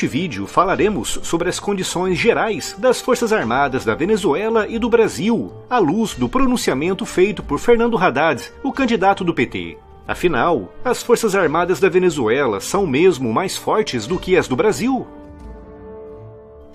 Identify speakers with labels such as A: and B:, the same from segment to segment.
A: Neste vídeo falaremos sobre as condições gerais das Forças Armadas da Venezuela e do Brasil, à luz do pronunciamento feito por Fernando Haddad, o candidato do PT. Afinal, as Forças Armadas da Venezuela são mesmo mais fortes do que as do Brasil?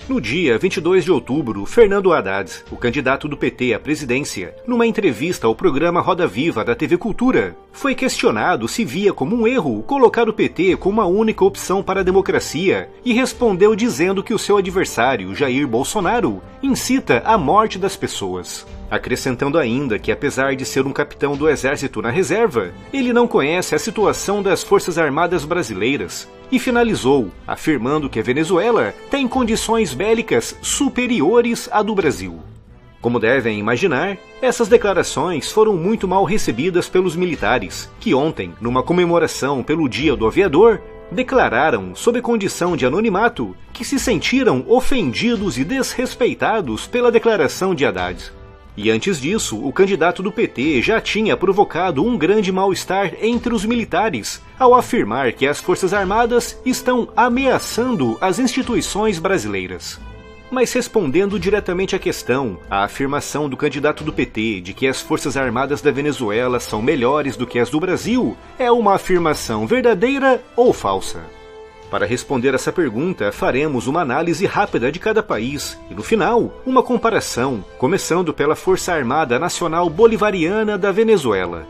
A: No dia 22 de outubro, Fernando Haddad, o candidato do PT à presidência, numa entrevista ao programa Roda Viva da TV Cultura, foi questionado se via como um erro colocar o PT como a única opção para a democracia e respondeu dizendo que o seu adversário, Jair Bolsonaro, incita a morte das pessoas. Acrescentando ainda que, apesar de ser um capitão do exército na reserva, ele não conhece a situação das Forças Armadas brasileiras, e finalizou, afirmando que a Venezuela tem condições bélicas superiores à do Brasil. Como devem imaginar, essas declarações foram muito mal recebidas pelos militares, que ontem, numa comemoração pelo Dia do Aviador, declararam, sob condição de anonimato, que se sentiram ofendidos e desrespeitados pela declaração de Haddad. E antes disso, o candidato do PT já tinha provocado um grande mal-estar entre os militares, ao afirmar que as Forças Armadas estão ameaçando as instituições brasileiras. Mas respondendo diretamente à questão, a afirmação do candidato do PT de que as Forças Armadas da Venezuela são melhores do que as do Brasil é uma afirmação verdadeira ou falsa? Para responder essa pergunta, faremos uma análise rápida de cada país e, no final, uma comparação, começando pela Força Armada Nacional Bolivariana da Venezuela.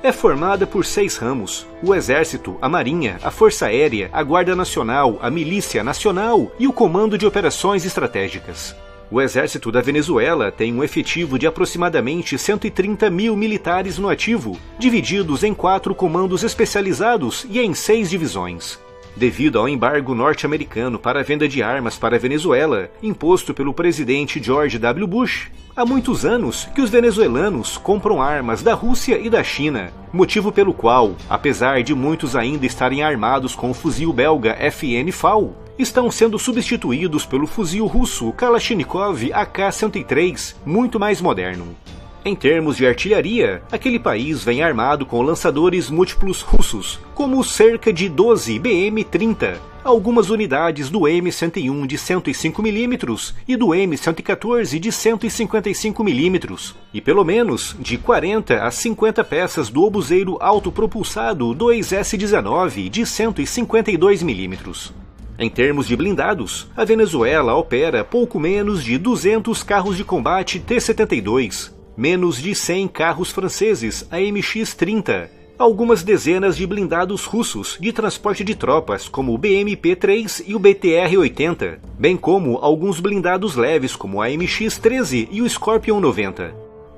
A: É formada por 6 ramos: o Exército, a Marinha, a Força Aérea, a Guarda Nacional, a Milícia Nacional e o Comando de Operações Estratégicas. O Exército da Venezuela tem um efetivo de aproximadamente 130 mil militares no ativo, divididos em 4 comandos especializados e em 6 divisões. Devido ao embargo norte-americano para a venda de armas para a Venezuela, imposto pelo presidente George W. Bush, há muitos anos que os venezuelanos compram armas da Rússia e da China, motivo pelo qual, apesar de muitos ainda estarem armados com o fuzil belga FN-FAL, estão sendo substituídos pelo fuzil russo Kalashnikov AK-103, muito mais moderno. Em termos de artilharia, aquele país vem armado com lançadores múltiplos russos, como cerca de 12 BM-30, algumas unidades do M101 de 105mm e do M114 de 155mm, e pelo menos de 40 a 50 peças do obuseiro autopropulsado 2S-19 de 152mm. Em termos de blindados, a Venezuela opera pouco menos de 200 carros de combate T-72, menos de 100 carros franceses AMX-30, algumas dezenas de blindados russos de transporte de tropas, como o BMP-3 e o BTR-80, bem como alguns blindados leves, como o AMX-13 e o Scorpion-90.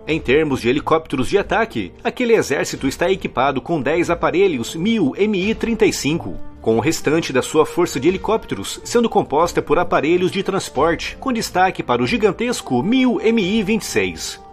A: Em termos de helicópteros de ataque, aquele exército está equipado com 10 aparelhos MiU Mi-35, com o restante da sua força de helicópteros sendo composta por aparelhos de transporte, com destaque para o gigantesco MiU Mi-26.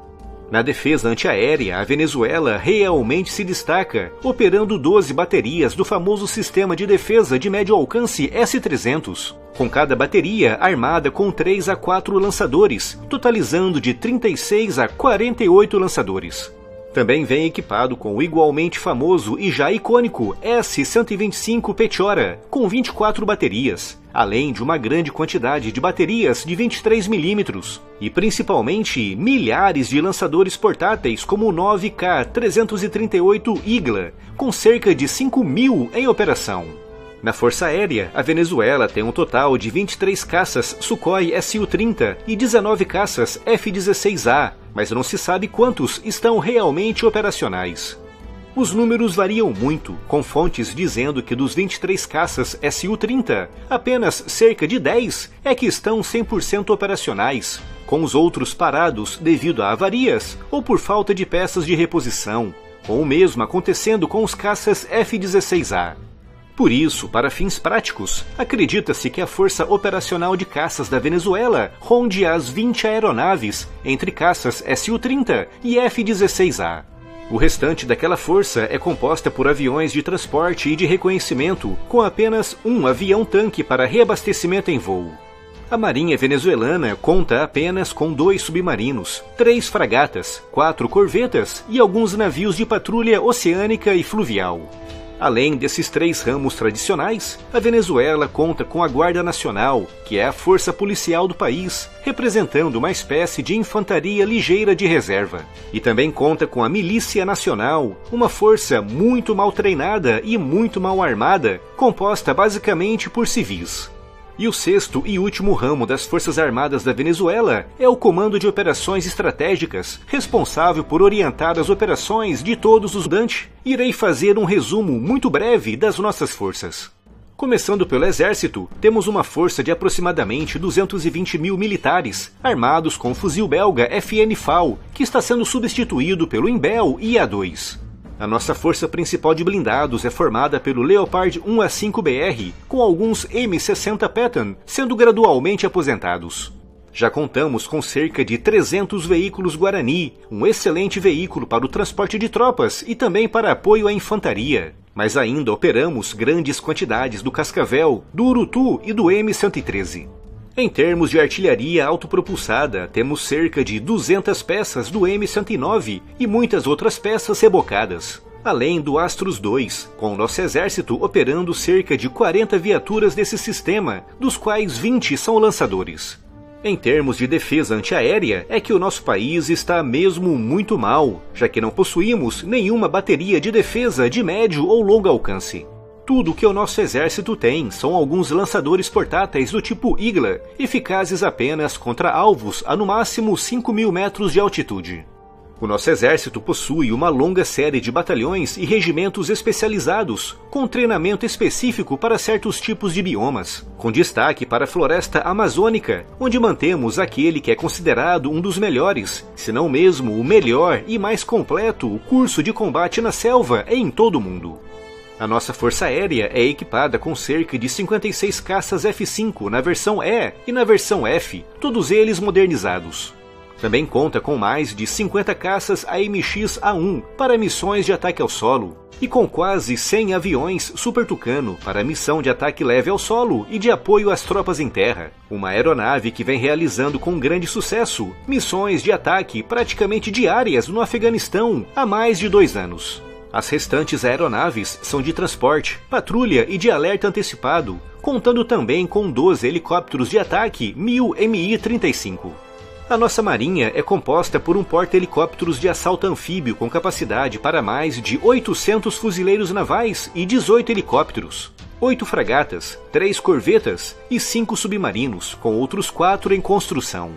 A: Na defesa antiaérea, a Venezuela realmente se destaca, operando 12 baterias do famoso sistema de defesa de médio alcance S-300, com cada bateria armada com 3 a 4 lançadores, totalizando de 36 a 48 lançadores. Também vem equipado com o igualmente famoso e já icônico S-125 Pechora, com 24 baterias, além de uma grande quantidade de baterias de 23mm, e principalmente milhares de lançadores portáteis como o 9K-338 Igla, com cerca de 5.000 em operação. Na Força Aérea, a Venezuela tem um total de 23 caças Sukhoi Su-30 e 19 caças F-16A, mas não se sabe quantos estão realmente operacionais. Os números variam muito, com fontes dizendo que dos 23 caças Su-30, apenas cerca de 10 é que estão 100% operacionais, com os outros parados devido a avarias ou por falta de peças de reposição, com o mesmo acontecendo com os caças F-16A. Por isso, para fins práticos, acredita-se que a força operacional de caças da Venezuela ronde as 20 aeronaves, entre caças Su-30 e F-16A. O restante daquela força é composta por aviões de transporte e de reconhecimento, com apenas um avião-tanque para reabastecimento em voo. A Marinha venezuelana conta apenas com 2 submarinos, 3 fragatas, 4 corvetas e alguns navios de patrulha oceânica e fluvial. Além desses 3 ramos tradicionais, a Venezuela conta com a Guarda Nacional, que é a força policial do país, representando uma espécie de infantaria ligeira de reserva. E também conta com a Milícia Nacional, uma força muito mal treinada e muito mal armada, composta basicamente por civis. E o 6º e último ramo das Forças Armadas da Venezuela é o Comando de Operações Estratégicas, responsável por orientar as operações de todos os Dante. Irei fazer um resumo muito breve das nossas forças. Começando pelo Exército, temos uma força de aproximadamente 220 mil militares, armados com o fuzil belga FN-FAL, que está sendo substituído pelo Imbel IA-2. A nossa força principal de blindados é formada pelo Leopard 1A5BR, com alguns M60 Patton sendo gradualmente aposentados. Já contamos com cerca de 300 veículos Guarani, um excelente veículo para o transporte de tropas e também para apoio à infantaria. Mas ainda operamos grandes quantidades do Cascavel, do Urutu e do M113. Em termos de artilharia autopropulsada, temos cerca de 200 peças do M109 e muitas outras peças rebocadas, além do Astros II, com o nosso exército operando cerca de 40 viaturas desse sistema, dos quais 20 são lançadores. Em termos de defesa antiaérea, é que o nosso país está mesmo muito mal, já que não possuímos nenhuma bateria de defesa de médio ou longo alcance. Tudo que o nosso exército tem são alguns lançadores portáteis do tipo Igla, eficazes apenas contra alvos a no máximo 5.000 metros de altitude. O nosso exército possui uma longa série de batalhões e regimentos especializados, com treinamento específico para certos tipos de biomas, com destaque para a floresta amazônica, onde mantemos aquele que é considerado um dos melhores, se não mesmo o melhor e mais completo curso de combate na selva em todo o mundo. A nossa força aérea é equipada com cerca de 56 caças F-5 na versão E e na versão F, todos eles modernizados. Também conta com mais de 50 caças AMX-A1 para missões de ataque ao solo, e com quase 100 aviões Super Tucano para missão de ataque leve ao solo e de apoio às tropas em terra. Uma aeronave que vem realizando com grande sucesso missões de ataque praticamente diárias no Afeganistão há mais de 2 anos. As restantes aeronaves são de transporte, patrulha e de alerta antecipado, contando também com 12 helicópteros de ataque 1000 Mi-35. A nossa marinha é composta por um porta-helicópteros de assalto anfíbio com capacidade para mais de 800 fuzileiros navais e 18 helicópteros, 8 fragatas, 3 corvetas e 5 submarinos, com outros 4 em construção.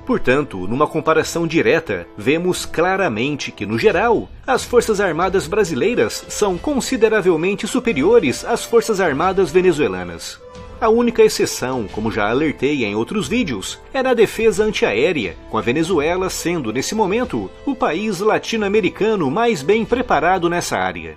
A: Portanto, numa comparação direta, vemos claramente que, no geral, as Forças Armadas brasileiras são consideravelmente superiores às Forças Armadas venezuelanas. A única exceção, como já alertei em outros vídeos, é na defesa antiaérea, com a Venezuela sendo, nesse momento, o país latino-americano mais bem preparado nessa área.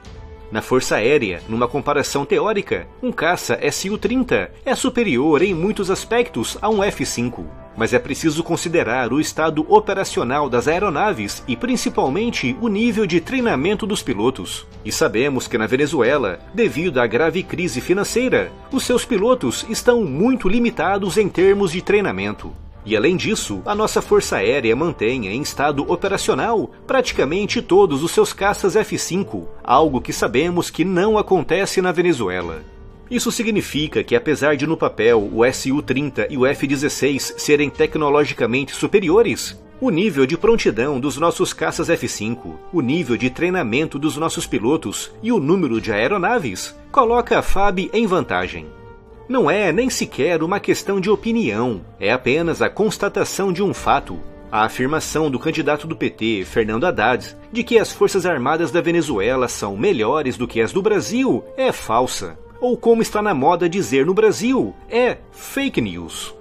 A: Na força aérea, numa comparação teórica, um caça Su-30 é superior em muitos aspectos a um F-5. Mas é preciso considerar o estado operacional das aeronaves e principalmente o nível de treinamento dos pilotos. E sabemos que na Venezuela, devido à grave crise financeira, os seus pilotos estão muito limitados em termos de treinamento. E além disso, a nossa força aérea mantém em estado operacional praticamente todos os seus caças F-5, algo que sabemos que não acontece na Venezuela. Isso significa que, apesar de no papel o Su-30 e o F-16 serem tecnologicamente superiores, o nível de prontidão dos nossos caças F-5, o nível de treinamento dos nossos pilotos e o número de aeronaves coloca a FAB em vantagem. Não é nem sequer uma questão de opinião, é apenas a constatação de um fato. A afirmação do candidato do PT, Fernando Haddad, de que as Forças Armadas da Venezuela são melhores do que as do Brasil é falsa. Ou como está na moda dizer no Brasil, é fake news.